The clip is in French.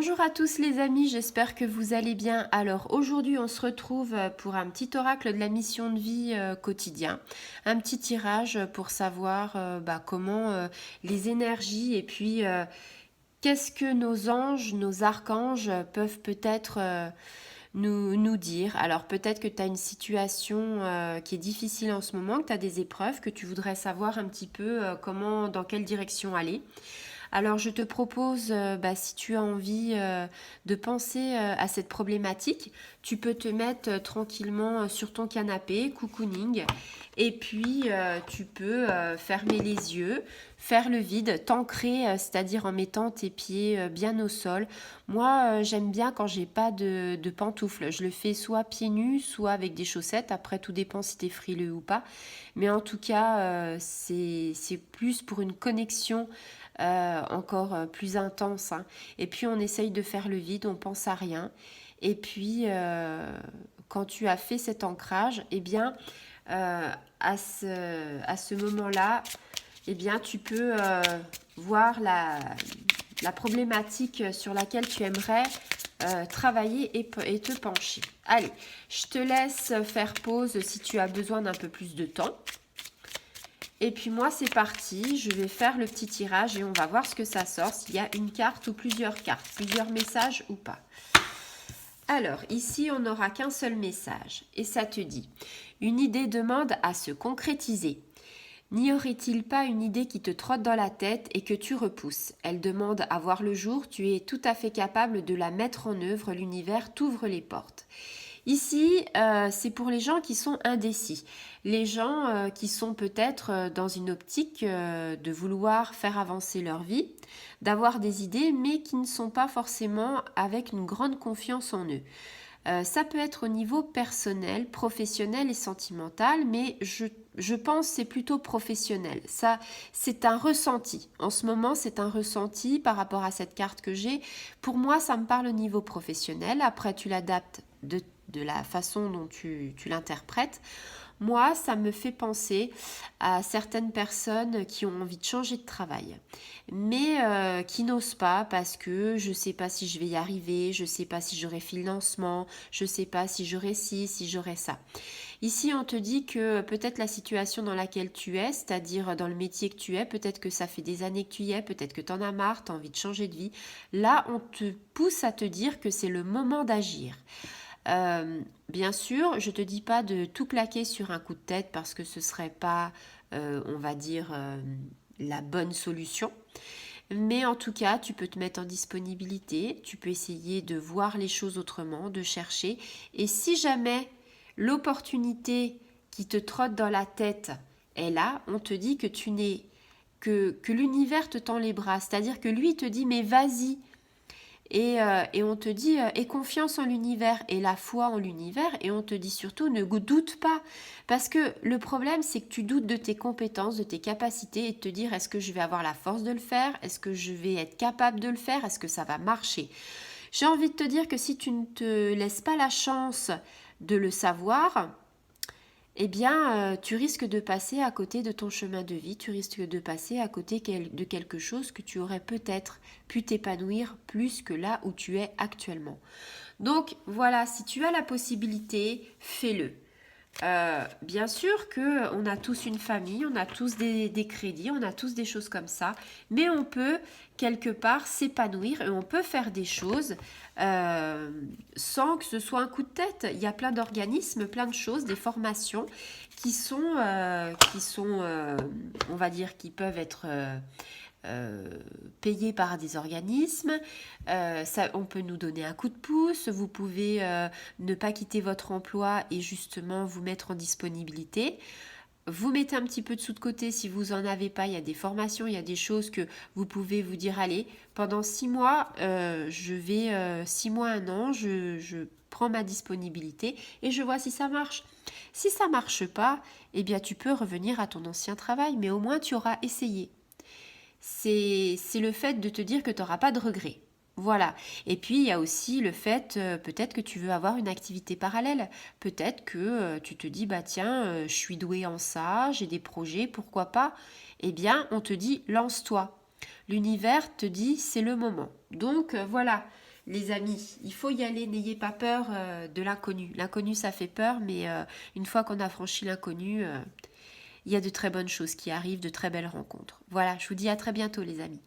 Bonjour à tous les amis, j'espère que vous allez bien. Alors aujourd'hui on se retrouve pour un petit oracle de la mission de vie quotidien. Un petit tirage pour savoir comment les énergies et puis qu'est-ce que nos anges, nos archanges peuvent peut-être nous dire. Alors peut-être que tu as une situation qui est difficile en ce moment, que tu as des épreuves, que tu voudrais savoir un petit peu dans quelle direction aller. Alors je te propose, si tu as envie de penser à cette problématique, tu peux te mettre tranquillement sur ton canapé, cocooning, et puis tu peux fermer les yeux, faire le vide, t'ancrer, c'est-à-dire en mettant tes pieds bien au sol. Moi, j'aime bien quand j'ai pas de pantoufles. Je le fais soit pieds nus, soit avec des chaussettes. Après, tout dépend si tu es frileux ou pas. Mais en tout cas, c'est plus pour une connexion encore plus intense, hein. Et puis on essaye de faire le vide, on pense à rien. Et puis quand tu as fait cet ancrage, eh bien à ce moment-là, eh bien tu peux voir la problématique sur laquelle tu aimerais travailler et te pencher. Allez, je te laisse faire pause si tu as besoin d'un peu plus de temps. Et puis moi, c'est parti, je vais faire le petit tirage et on va voir ce que ça sort, s'il y a une carte ou plusieurs cartes, plusieurs messages ou pas. Alors, ici, on n'aura qu'un seul message et ça te dit « Une idée demande à se concrétiser. N'y aurait-il pas une idée qui te trotte dans la tête et que tu repousses? Elle demande à voir le jour, tu es tout à fait capable de la mettre en œuvre, l'univers t'ouvre les portes. » Ici, c'est pour les gens qui sont indécis, les gens qui sont peut-être dans une optique de vouloir faire avancer leur vie, d'avoir des idées, mais qui ne sont pas forcément avec une grande confiance en eux. Ça peut être au niveau personnel, professionnel et sentimental, mais je pense que c'est plutôt professionnel. Ça, c'est un ressenti. En ce moment, c'est un ressenti par rapport à cette carte que j'ai. Pour moi, ça me parle au niveau professionnel. Après, tu l'adaptes de la façon dont tu l'interprètes. Moi, ça me fait penser à certaines personnes qui ont envie de changer de travail, mais qui n'osent pas parce que je ne sais pas si je vais y arriver, je ne sais pas si j'aurai financement, je ne sais pas si j'aurai ci, si j'aurai ça. Ici, on te dit que peut-être la situation dans laquelle tu es, c'est-à-dire dans le métier que tu es, peut-être que ça fait des années que tu y es, peut-être que tu en as marre, tu as envie de changer de vie. Là, on te pousse à te dire que c'est le moment d'agir. Bien sûr, je te dis pas de tout claquer sur un coup de tête parce que ce serait pas, on va dire, la bonne solution. Mais en tout cas, tu peux te mettre en disponibilité, tu peux essayer de voir les choses autrement, de chercher. Et si jamais l'opportunité qui te trotte dans la tête est là, on te dit que que l'univers te tend les bras. C'est-à-dire que lui te dit mais vas-y. Et on te dit aie confiance en l'univers et la foi en l'univers, et on te dit surtout ne doute pas, parce que le problème c'est que tu doutes de tes compétences, de tes capacités, et de te dire est-ce que je vais avoir la force de le faire, est-ce que je vais être capable de le faire, est-ce que ça va marcher. J'ai envie de te dire que si tu ne te laisses pas la chance de le savoir, eh bien, tu risques de passer à côté de ton chemin de vie, tu risques de passer à côté de quelque chose que tu aurais peut-être pu t'épanouir plus que là où tu es actuellement. Donc voilà, si tu as la possibilité, fais-le. Bien sûr qu'on a tous une famille, on a tous des crédits, on a tous des choses comme ça, mais on peut quelque part s'épanouir et on peut faire des choses sans que ce soit un coup de tête. Il y a plein d'organismes, plein de choses, des formations qui sont on va dire, qui peuvent être payés par des organismes. On peut nous donner un coup de pouce, vous pouvez ne pas quitter votre emploi et justement vous mettre en disponibilité. Vous mettez un petit peu de sous de côté si vous n'en avez pas, il y a des formations, il y a des choses que vous pouvez vous dire, allez, pendant 6 mois, 6 mois, 1 an, je prends ma disponibilité et je vois si ça marche. Si ça ne marche pas, eh bien tu peux revenir à ton ancien travail, mais au moins tu auras essayé. C'est le fait de te dire que tu n'auras pas de regrets. Voilà. Et puis, il y a aussi le fait, peut-être que tu veux avoir une activité parallèle. Peut-être que tu te dis, bah tiens, je suis douée en ça, j'ai des projets, pourquoi pas? Eh bien, on te dit, lance-toi. L'univers te dit, c'est le moment. Donc, voilà. les amis, il faut y aller, n'ayez pas peur de l'inconnu. L'inconnu, ça fait peur, mais une fois qu'on a franchi l'inconnu, il y a de très bonnes choses qui arrivent, de très belles rencontres. Voilà, je vous dis à très bientôt les amis.